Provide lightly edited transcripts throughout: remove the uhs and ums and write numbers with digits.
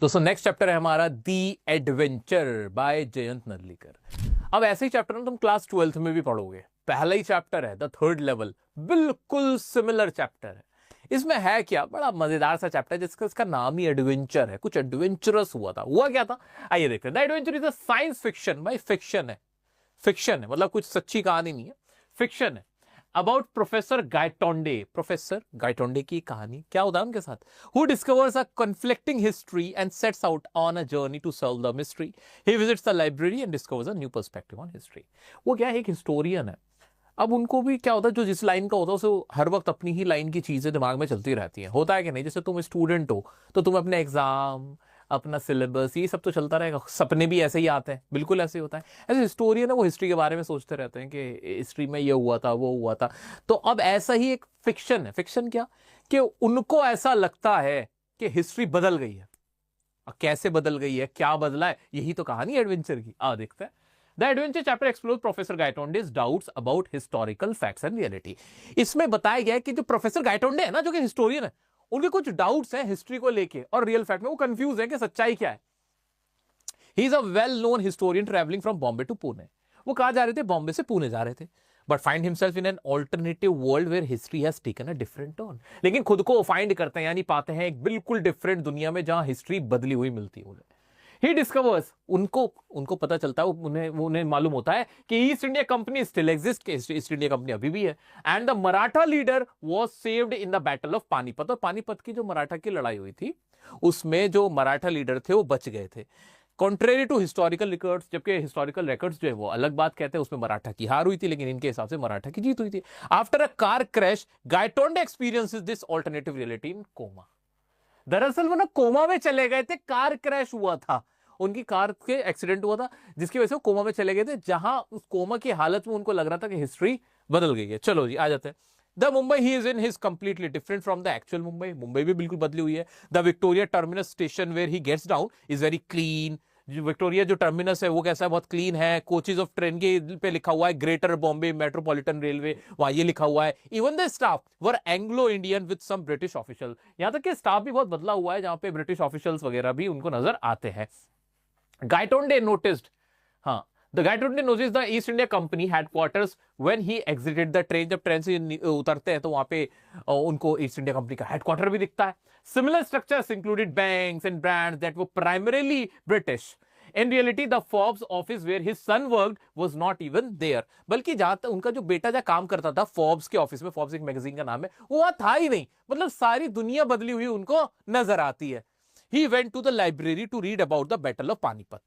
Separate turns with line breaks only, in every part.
दोस्तों next chapter है हमारा दी एडवेंचर बाय जयंत नर्लिकर। अब ऐसे ही चैप्टर ना तुम क्लास 12th में भी पढ़ोगे। पहला ही चैप्टर है द थर्ड लेवल, बिल्कुल सिमिलर चैप्टर है। इसमें है क्या, बड़ा मजेदार सा चैप्टर है जिसका इसका नाम ही एडवेंचर है। कुछ एडवेंचरस हुआ क्या था, आइए देखते हैं। The adventure is a science fiction, भाई फिक्शन है। फिक्शन है मतलब कुछ सच्ची कहानी नहीं है, फिक्शन है। अबाउट प्रोफेसर गायटोंडे की कहानी क्या होता है उनके साथ, who discovers a conflicting history and sets out on a journey to solve the mystery. He visits the library and discovers a new perspective on history. वो क्या है, एक हिस्टोरियन है। अब उनको भी क्या होता है, जो जिस लाइन का होता है उसे हर वक्त अपनी ही लाइन की चीजें दिमाग में चलती रहती हैं। होता है कि नहीं, जैसे तुम स्टूडेंट हो तो तुम अपने एग्जाम, अपना सिलेबस, ये सब तो चलता रहेगा। सपने भी ऐसे ही आते हैं, बिल्कुल ऐसे ही होता है। ऐसे हिस्टोरियन है, वो हिस्ट्री के बारे में सोचते रहते हैं कि हिस्ट्री में ये हुआ था, वो हुआ था। तो अब ऐसा ही एक फिक्शन है। फिक्शन क्या, कि उनको ऐसा लगता है कि हिस्ट्री बदल गई है। कैसे बदल गई है, क्या बदला है, यही तो कहानी एडवेंचर की। देखते हैं। The adventure chapter explore professor Gaitonde's doubts about historical facts and reality. इसमें बताया गया है कि जो प्रोफेसर गायटोंडे है ना, जो कि हिस्टोरियन है, उनके कुछ डाउट्स हैं हिस्ट्री को लेके और रियल फैक्ट में। वो कंफ्यूज है कि सच्चाई क्या है। He is a well known historian travelling from Bombay to Pune. वो कहां जा रहे थे, बॉम्बे से पुणे जा रहे थे। But find himself in an alternative world where history has taken a different turn. लेकिन खुद को फाइंड करते हैं, यानी पाते हैं एक बिल्कुल डिफरेंट दुनिया में जहां हिस्ट्री बदली हुई मिलती है। ही डिस्कवर्स, उनको पता चलता है, उन्हें मालूम होता है कि east India company still exist, east India company अभी भी है। And the Maratha leader was saved in the battle of Panipat. और पानीपत की जो मराठा की लड़ाई हुई थी उसमें जो मराठा लीडर थे वो बच गए थे। कॉन्ट्रेरी टू हिस्टोरिकल रिकॉर्ड्स, जबकि हिस्टोरिकल रिकॉर्ड्स जो है वो अलग बात कहते हैं, उसमें मराठा की हार हुई थी, लेकिन इनके हिसाब से मराठा की जीत हुई थी। After a car crash Gaitonde experiences this alternative reality in coma. दरअसल वो ना कोमा में चले गए थे, कार क्रैश हुआ था, उनकी कार के एक्सीडेंट हुआ था जिसकी वजह से वो कोमा में चले गए थे, जहां उस कोमा की हालत में उनको लग रहा था कि हिस्ट्री बदल गई है। चलो जी आ जाते हैं। The Mumbai he is in his completely different from the actual Mumbai. Mumbai भी बिल्कुल बदली हुई है। The Victoria Terminus station where he gets down is very clean. जो विक्टोरिया जो टर्मिनस है वो कैसा है, बहुत क्लीन है। कोचेज ऑफ ट्रेन के पे लिखा हुआ है ग्रेटर बॉम्बे मेट्रोपॉलिटन रेलवे, वहां ये लिखा हुआ है। Even the staff were Anglo Indian with some British official. यहां तक कि स्टाफ भी बहुत बदला हुआ है, जहां पे ब्रिटिश ऑफिशियल्स वगैरह भी उनको नजर आते हैं। Gaitonde noticed, the Gaitonde noticed the East India Company headquarters when he exited the train. जब ट्रेन से उतरते हैं तो वहां पे उनको ईस्ट इंडिया कंपनी का हेडक्वार्टर भी दिखता है। Similar structures included banks and brands that were primarily British. In reality, the Forbes office where his son worked was not even there. बल्कि जहां तक उनका जो बेटा जहां काम करता था फोर्ब्स के ऑफिस में, फोर्ब्स एक मैगजीन का नाम है, वो वहां था ही नहीं। मतलब सारी दुनिया बदली हुई उनको नजर आती है। He went to the library to read about the battle of Panipat.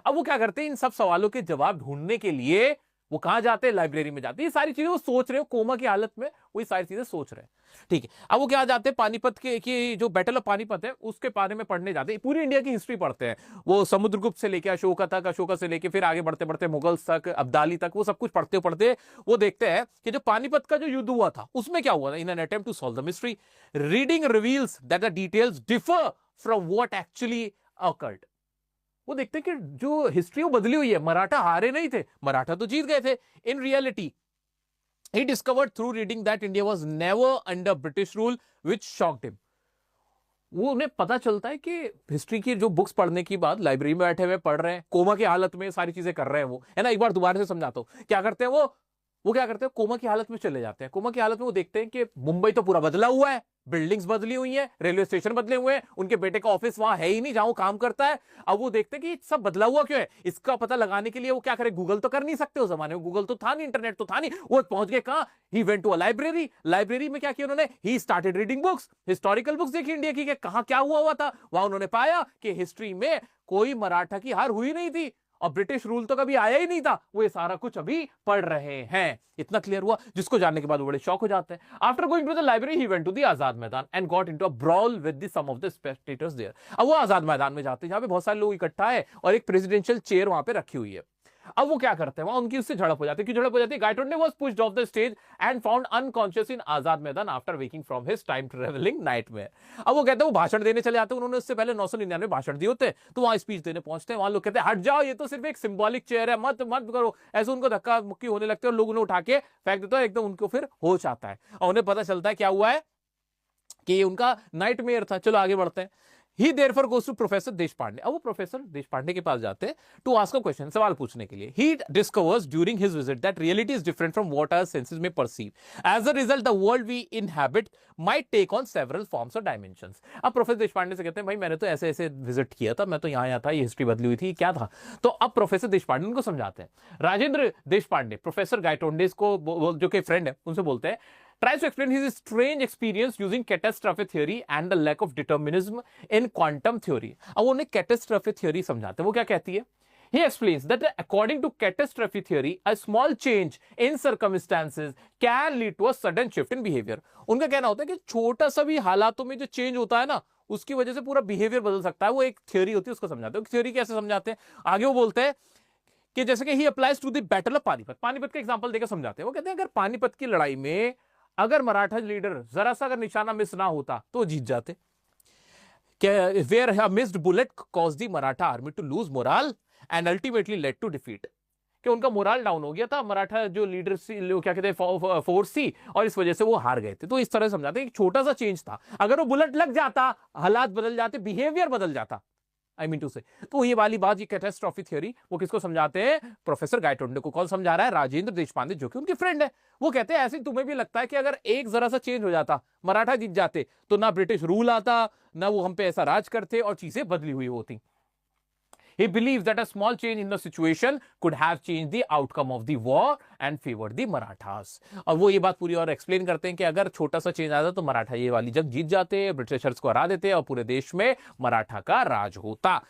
अब वो क्या करते हैं, इन सब सवालों के जवाब ढूंढने के लिए वो कहां जाते हैं, लाइब्रेरी में जाते हैं। ये सारी चीजें वो सोच रहे हो, कोमा की हालत में वो सारी चीजें सोच रहे हैं। ठीक है, अब वो क्या जाते हैं, पानीपत के जो बैटल ऑफ पानीपत है उसके बारे में पढ़ने जाते हैं। पूरी इंडिया की हिस्ट्री पढ़ते हैं। वो समुद्रगुप्त से लेकर अशोका तक, अशोका से लेकर फिर आगे बढ़ते बढ़ते मुगल्स तक, अब्दाली तक, वो सब कुछ पढ़ते पढ़ते वो देखते हैं कि जो पानीपत का जो युद्ध हुआ था उसमें क्या हुआ था। In an attempt to solve the mystery, reading reveals that the details differ from what actually occurred. वो देखते हैं कि जो हिस्ट्री वो बदली हुई है। मराठा हारे नहीं थे, मराठा तो जीत गए थे। In reality he discovered through reading that India was never under British rule, which shocked him. वो उन्हें पता चलता है कि हिस्ट्री की जो बुक्स पढ़ने की बाद लाइब्रेरी में बैठे हुए पढ़ रहे हैं, कोमा की हालत में सारी चीजें कर रहे हैं वो, है ना। एक बार दोबारा से समझाता हूं क्या करते हैं वो क्या करते हैं, कोमा की हालत में चले जाते हैं। कोमा की हालत में वो देखते हैं कि मुंबई तो पूरा बदला हुआ है, बिल्डिंग्स बदली हुई हैं, रेलवे स्टेशन बदले हुए हैं, उनके बेटे का ऑफिस वहां है ही नहीं जहां वो काम करता है। अब वो देखते हैं कि सब बदला हुआ क्यों है। इसका पता लगाने के लिए वो क्या करे, गूगल तो कर नहीं सकते उस जमाने में, गूगल तो था नहीं, इंटरनेट तो था नहीं। वो पहुंच गए कहां, he went to a library. Library में क्या किया उन्होंने, he started reading books, historical books देखी इंडिया की, कहां क्या हुआ था। वहां उन्होंने पाया कि हिस्ट्री में कोई मराठा की हार हुई नहीं थी और ब्रिटिश रूल तो कभी आया ही नहीं था। वो ये सारा कुछ अभी पढ़ रहे हैं। इतना क्लियर हुआ, जिसको जानने के बाद वो बड़े शॉक हो जाते हैं। After going to the library he went to the Azad Maidan and got into a brawl with the some of the spectators there. अब वो आजाद मैदान में जाते हैं जहां पे बहुत सारे लोग इकट्ठा है और एक प्रेसिडेंशियल चेयर वहां पे रखी हुई है। अब वो क्या करते हैं, वहां उनकी उससे झड़प हो जाती है। क्यों झड़प हो जाती है, Gaitonde was pushed off the stage and found unconscious in Azad Maidan after waking from his time travelling nightmare. अब वो कहते हैं वो भाषण देने चले जाते हैं, उन्होंने उससे पहले 999 भाषण दिए होते, तो वहां स्पीच देने पहुंचते हैं। वहां लोग कहते हैं हट जाओ, ये तो सिर्फ एक सिंबॉलिक चेयर है, मत मत करो ऐसे। उनको धक्का मुक्की होने लगते हैं और लोग उन्हें उठा के फेंक देते हैं, एकदम उनको फिर होश आता है और उन्हें पता चलता है क्या हुआ है कि ये उनका नाइटमेयर था। चलो आगे बढ़ते हैं। He therefore goes to Professor Deshpande. अब वो प्रोफेसर देशपांडे के पास जाते हैं टू आस्क अ क्वेश्चन, सवाल पूछने के लिए. He discovers during his visit that reality is different from what our senses may perceive. As a result, the world we inhabit might take on several forms or dimensions. अब professor Deshpande से कहते हैं भाई मैंने तो ऐसे ऐसे विजिट किया था, मैं तो यहाँ आया था, ये हिस्ट्री बदली हुई थी, क्या था. तो अब प्रोफेसर देशपांडे उनको समझाते हैं. राजेंद्र देशपांडे प्रोफेसर गायटोंडे को जो कि फ्रेंड है उनसे बोलते हैं, tries to explain his strange experience using catastrophe theory and the lack of determinism in quantum theory. अब उन्हें catastrophe theory समझाते हैं. वो क्या कहती है? He explains that according to catastrophe theory, a small change in circumstances can lead to a sudden shift in behavior. उनका कहना होता है कि छोटा सा भी हालातों में जो चेंज होता है ना, उसकी वजह से पूरा बिहेवियर बदल सकता है. वो एक थ्योरी होती है, उसको समझाते हैं. थ्योरी कैसे समझाते हैं? आगे वो बोलते हैं कि जैसे कि he applies to the battle of Panipat. Panipat का एग्जांपल देकर समझाते हैं. वो कहते हैं अगर पानीपत की लड़ाई में अगर मराठा लीडर जरा सा अगर निशाना मिस ना होता तो जीत जाते. Where missed bullet cause the Maratha army to lose morale and ultimately led to defeat. कि उनका मोरल डाउन हो गया था, मराठा जो लीडर क्या कहते हैं फोर्स थी, और इस वजह से वो हार गए थे. तो इस तरह समझाते हैं कि छोटा सा चेंज था, अगर वो बुलेट लग जाता हालात बदल जाते, बिहेवियर बदल जाता. आई मीन टू से. तो ये वाली बात, ये कैटास्ट्रॉफी थ्योरी, वो किसको समझाते हैं? प्रोफेसर गायटोंडे को. कौन समझा रहा है? राजेंद्र देशपांडे, जो कि उनके फ्रेंड है. वो कहते हैं ऐसे तुम्हें भी लगता है कि अगर एक जरा सा चेंज हो जाता, मराठा जीत जाते, तो ना ब्रिटिश रूल आता, ना वो हम पे ऐसा राज करते, और चीजें बदली हुई होती. He believes that a small change in the situation could have changed the outcome of the war and favored the Marathas. और वो ये बात पूरी और एक्सप्लेन करते हैं कि अगर छोटा सा चेंज आता तो मराठा ये वाली जंग जीत जाते, ब्रिटिशर्स को हरा देते और पूरे देश में मराठा का राज होता.